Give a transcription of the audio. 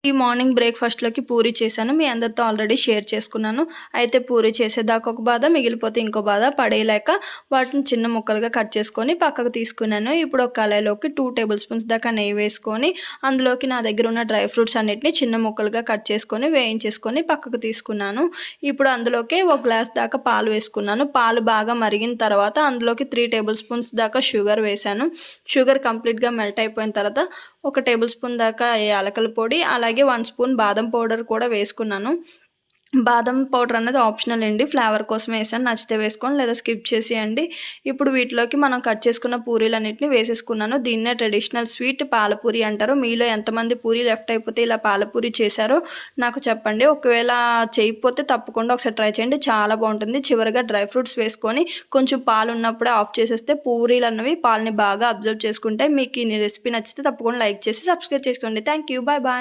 ఈ మార్నింగ్ బ్రేక్‌ఫాస్ట్‌లోకి పూరి చేశాను. మీ అందరితో ఆల్రెడీ షేర్ చేసుకున్నాను. అయితే పూరి చేసేదాకా ఒక బాధ, మిగిలిపోతే ఇంకో బాధ పడేయలేక వాటిని చిన్న ముక్కలుగా కట్ చేసుకొని పక్కకు తీసుకున్నాను. ఇప్పుడు ఒక కళాయిలోకి 2 టేబుల్ స్పూన్స్ దాకా నెయ్యి వేసుకొని, అందులోకి నా దగ్గర ఉన్న డ్రై ఫ్రూట్స్ అన్నిటిని చిన్న ముక్కలుగా కట్ చేసుకొని, వేయించేసుకొని పక్కకు తీసుకున్నాను. ఇప్పుడు అందులోకి ఒక గ్లాస్ దాకా పాలు వేసుకున్నాను. పాలు బాగా మరిగిన తర్వాత అందులోకి 3 టేబుల్ స్పూన్స్ దాకా షుగర్ వేశాను. షుగర్ కంప్లీట్‌గా మెల్ట్ అయిపోయిన తర్వాత ఒక టేబుల్ స్పూన్ దాకా యాలకుల పొడి, అలాగే 1 స్పూన్ బాదం పౌడర్ కూడా వేసుకున్నాను. బాదం పౌడర్ అన్నది ఆప్షనల్ అండి. ఫ్లేవర్ కోసమే వేసాను. నచ్చితే వేసుకోండి లేదా స్కిప్ చేసేయండి. ఇప్పుడు వీటిలోకి మనం కట్ చేసుకున్న పూరీలన్నిటిని వేసేసుకున్నాను. దీన్నే ట్రెడిషనల్ స్వీట్ పాలపూరి అంటారు. మీలో ఎంతమంది పూరి లెఫ్ట్ అయిపోతే ఇలా పాలపూరి చేశారో నాకు చెప్పండి. ఒకవేళ చేయకపోతే తప్పకుండా ఒకసారి ట్రై చేయండి. చాలా బాగుంటుంది. చివరిగా డ్రై ఫ్రూట్స్ వేసుకొని కొంచెం పాలు ఉన్నప్పుడే ఆఫ్ చేసేస్తే పూరీలు అన్నవి పాలని బాగా అబ్జర్వ్ చేసుకుంటే మీకు ఈ రెసిపీ నచ్చితే తప్పకుండా లైక్ చేసి సబ్స్క్రైబ్ చేసుకోండి. Thank you. Bye bye.